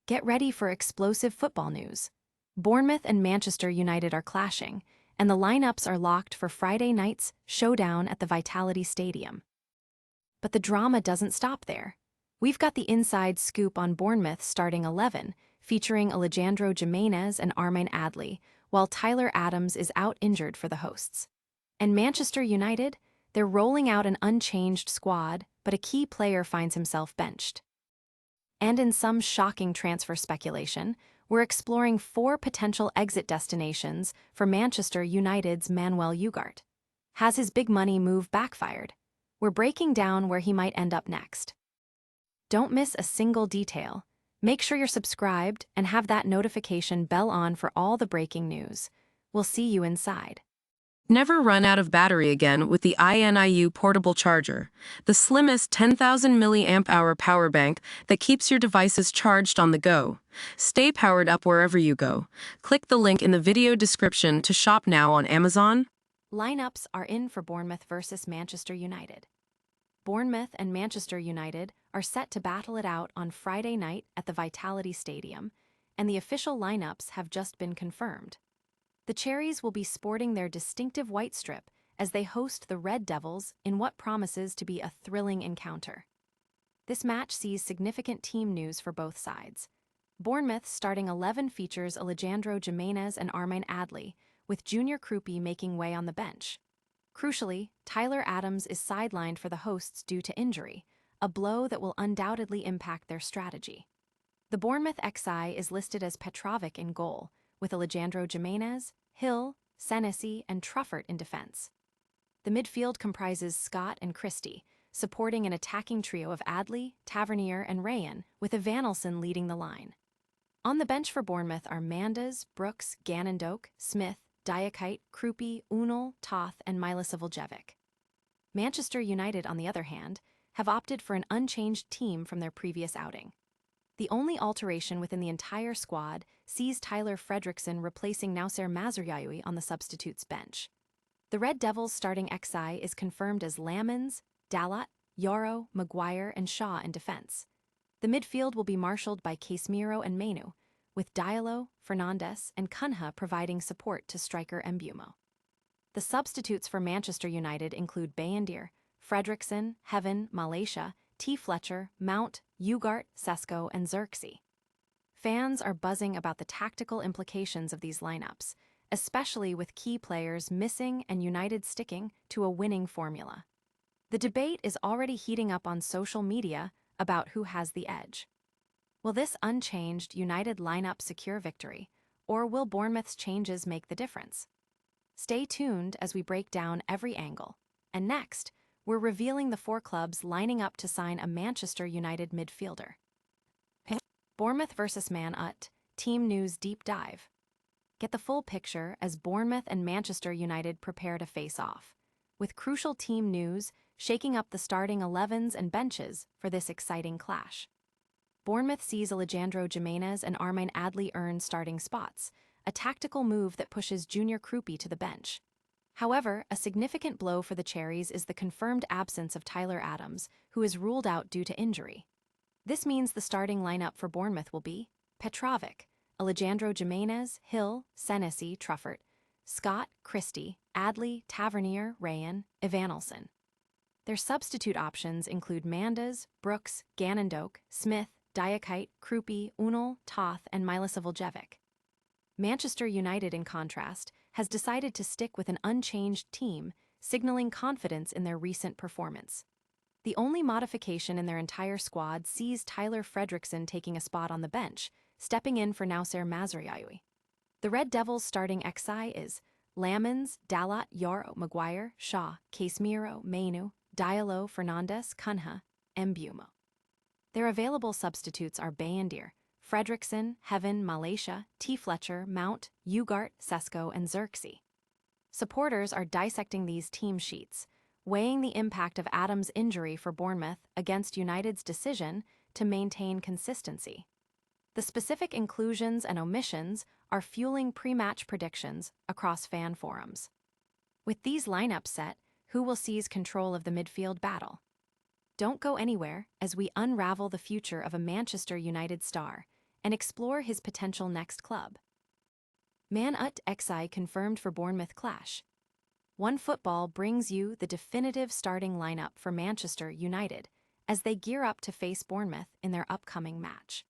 Get ready for explosive football news. Bournemouth and Manchester United are clashing, and the lineups are locked for Friday night's showdown at the Vitality Stadium. But the drama doesn't stop there. We've got the inside scoop on Bournemouth's starting 11, featuring Alejandro Jimenez and Armine Adli, while Tyler Adams is out injured for the hosts. And Manchester United? They're rolling out an unchanged squad, but a key player finds himself benched. And in some shocking transfer speculation, we're exploring 4 potential exit destinations for Manchester United's Manuel Ugarte. Has his big money move backfired? We're breaking down where he might end up next. Don't miss a single detail. Make sure you're subscribed and have that notification bell on for all the breaking news. We'll see you inside. Never run out of battery again with the INIU portable charger, the slimmest 10,000 mAh power bank that keeps your devices charged on the go. Stay powered up wherever you go. Click the link in the video description to shop now on Amazon. Lineups are in for Bournemouth versus Manchester United. Bournemouth and Manchester United are set to battle it out on Friday night at the Vitality Stadium, and the official lineups have just been confirmed. The Cherries will be sporting their distinctive white strip as they host the Red Devils in what promises to be a thrilling encounter. This match sees significant team news for both sides. Bournemouth's starting 11 features Alejandro Jimenez and Armine Adli, with Junior Krupi making way on the bench. Crucially, Tyler Adams is sidelined for the hosts due to injury, a blow that will undoubtedly impact their strategy. The Bournemouth XI is listed as Petrovic in goal, with Alejandro Jimenez, Hill, Senesi, and Truffert in defense. The midfield comprises Scott and Christie, supporting an attacking trio of Adli, Tavernier, and Rayan, with Evanilson leading the line. On the bench for Bournemouth are Mandas, Brooks, Gannon-Doak, Smith, Diakite, Krupi, Unal, Toth, and Milivojevic. Manchester United, on the other hand, have opted for an unchanged team from their previous outing. The only alteration within the entire squad sees Tyler Fredrickson replacing Nausser Mazraoui on the substitutes bench. The Red Devils' starting XI is confirmed as Lamens, Dalot, Yoro, Maguire, and Shaw in defense. The midfield will be marshaled by Casemiro and Menu, with Diallo, Fernandes, and Cunha providing support to striker Mbeumo. The substitutes for Manchester United include Bayendier, Fredrickson, Heaven, Malaysia, T. Fletcher, Mount, Ugarte, Sesko, and Xerxes. Fans are buzzing about the tactical implications of these lineups, especially with key players missing and United sticking to a winning formula. The debate is already heating up on social media about who has the edge. Will this unchanged United lineup secure victory, or will Bournemouth's changes make the difference? Stay tuned as we break down every angle. And next, we're revealing the 4 clubs lining up to sign a Manchester United midfielder. Bournemouth vs Man Ut, Team News Deep Dive. Get the full picture as Bournemouth and Manchester United prepare to face off, with crucial team news shaking up the starting 11s and benches for this exciting clash. Bournemouth sees Alejandro Jimenez and Armine Adli earn starting spots, a tactical move that pushes Junior Krupi to the bench. However, a significant blow for the Cherries is the confirmed absence of Tyler Adams, who is ruled out due to injury. This means the starting lineup for Bournemouth will be Petrovic, Alejandro Jimenez, Hill, Senesi, Truffert, Scott, Christie, Adli, Tavernier, Rayan, Evanilson. Their substitute options include Mandas, Brooks, Gannon-Doak, Smith, Diakite, Krupi, Unal, Toth, and Milivojevic. Manchester United, in contrast, has decided to stick with an unchanged team, signaling confidence in their recent performance. The only modification in their entire squad sees Tyler Fredrickson taking a spot on the bench, stepping in for Nausser Mazraoui. The Red Devils' starting XI is Lamens, Dalot, Yoro, Maguire, Shaw, Casemiro, Menu, Diallo, Fernandes, Cunha, Mbeumo. Their available substitutes are Bayendier, Fredrickson, Heaven, Malaysia, T. Fletcher, Mount, Ugarte, Sesko, and Xerxes. Supporters are dissecting these team sheets, weighing the impact of Adams' injury for Bournemouth against United's decision to maintain consistency. The specific inclusions and omissions are fueling pre-match predictions across fan forums. With these lineups set, who will seize control of the midfield battle? Don't go anywhere as we unravel the future of a Manchester United star and explore his potential next club. Manuel Ugarte confirmed for Bournemouth clash. OneFootball brings you the definitive starting lineup for Manchester United as they gear up to face Bournemouth in their upcoming match.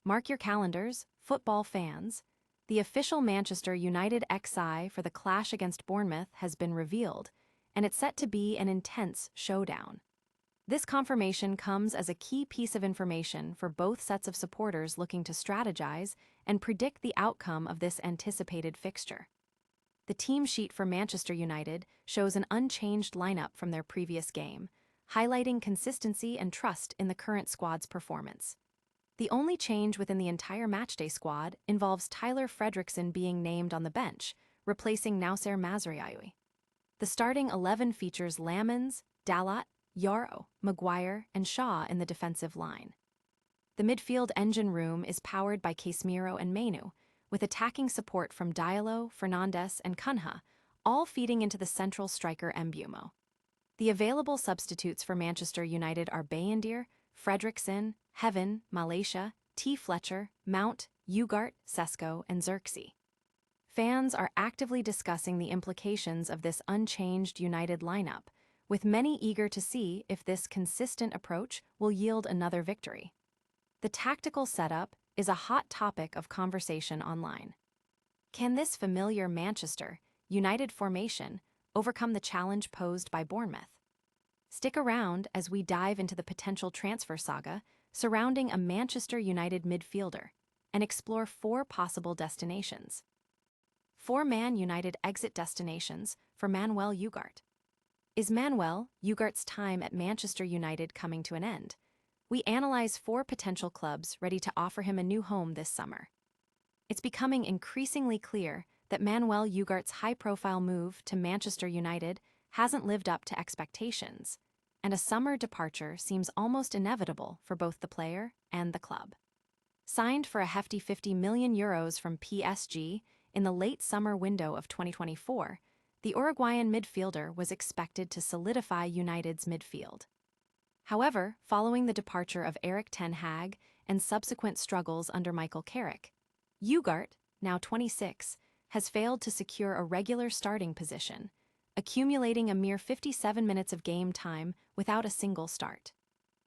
Mark your calendars, football fans. The official Manchester United XI for the clash against Bournemouth has been revealed, and it's set to be an intense showdown. This confirmation comes as a key piece of information for both sets of supporters looking to strategize and predict the outcome of this anticipated fixture. The team sheet for Manchester United shows an unchanged lineup from their previous game, highlighting consistency and trust in the current squad's performance. The only change within the entire matchday squad involves Tyler Fredrickson being named on the bench, replacing Noussair Mazraoui. The starting 11 features Lamens, Dalot, Yarrow, Maguire, and Shaw in the defensive line. The midfield engine room is powered by Casemiro and Mainu, with attacking support from Diallo, Fernandes, and Cunha, all feeding into the central striker Mbumo. The available substitutes for Manchester United are Bayendier, Fredrickson, Heaven, Malaysia, T. Fletcher, Mount, Ugarte, Sesko, and Xerxes. Fans are actively discussing the implications of this unchanged United lineup, with many eager to see if this consistent approach will yield another victory. The tactical setup is a hot topic of conversation online. Can this familiar Manchester United formation overcome the challenge posed by Bournemouth? Stick around as we dive into the potential transfer saga surrounding a Manchester United midfielder and explore 4 possible destinations. 4 Man United exit destinations for Manuel Ugarte. Is Manuel Ugarte's time at Manchester United coming to an end? We analyze 4 potential clubs ready to offer him a new home this summer. It's becoming increasingly clear that Manuel Ugarte's high-profile move to Manchester United hasn't lived up to expectations, and a summer departure seems almost inevitable for both the player and the club. Signed for a hefty €50 million from PSG in the late summer window of 2024, the Uruguayan midfielder was expected to solidify United's midfield. However, following the departure of Erik ten Hag and subsequent struggles under Michael Carrick, Ugarte, now 26, has failed to secure a regular starting position, accumulating a mere 57 minutes of game time without a single start.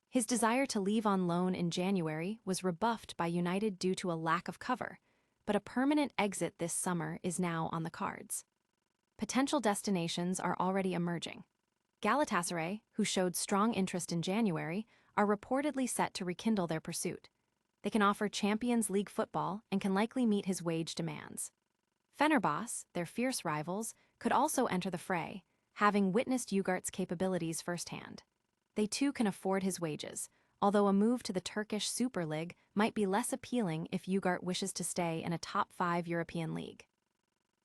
His desire to leave on loan in January was rebuffed by United due to a lack of cover, but a permanent exit this summer is now on the cards. Potential destinations are already emerging. Galatasaray, who showed strong interest in January, are reportedly set to rekindle their pursuit. They can offer Champions League football and can likely meet his wage demands. Fenerbahce, their fierce rivals, could also enter the fray, having witnessed Ugarte's capabilities firsthand. They too can afford his wages, although a move to the Turkish Super League might be less appealing if Ugarte wishes to stay in a top 5 European league.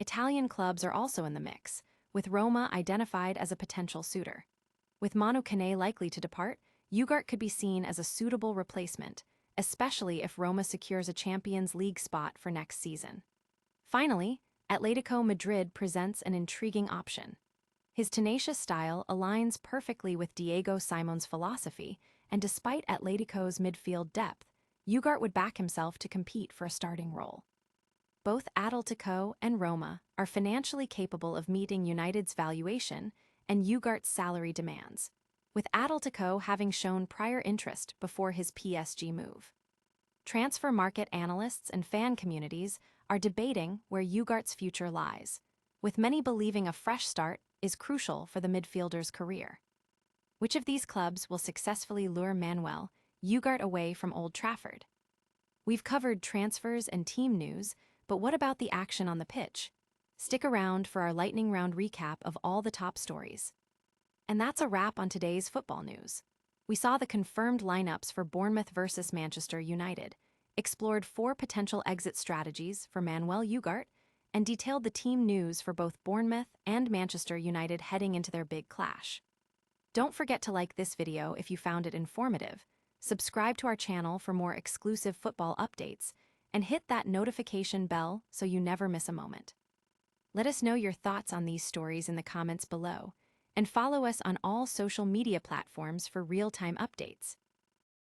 Italian clubs are also in the mix, with Roma identified as a potential suitor. With Manu Kone likely to depart, Ugarte could be seen as a suitable replacement, especially if Roma secures a Champions League spot for next season. Finally, Atletico Madrid presents an intriguing option. His tenacious style aligns perfectly with Diego Simeone's philosophy, and despite Atletico's midfield depth, Ugarte would back himself to compete for a starting role. Both Atletico and Roma are financially capable of meeting United's valuation and Ugarte's salary demands, with Atletico having shown prior interest before his PSG move. Transfer market analysts and fan communities are debating where Ugarte's future lies, with many believing a fresh start is crucial for the midfielder's career. Which of these clubs will successfully lure Manuel Ugarte away from Old Trafford? We've covered transfers and team news, but what about the action on the pitch? Stick around for our lightning round recap of all the top stories. And that's a wrap on today's football news. We saw the confirmed lineups for Bournemouth versus Manchester United, explored 4 potential exit strategies for Manuel Ugarte, and detailed the team news for both Bournemouth and Manchester United heading into their big clash. Don't forget to like this video if you found it informative, subscribe to our channel for more exclusive football updates, and hit that notification bell so you never miss a moment. Let us know your thoughts on these stories in the comments below, and follow us on all social media platforms for real-time updates.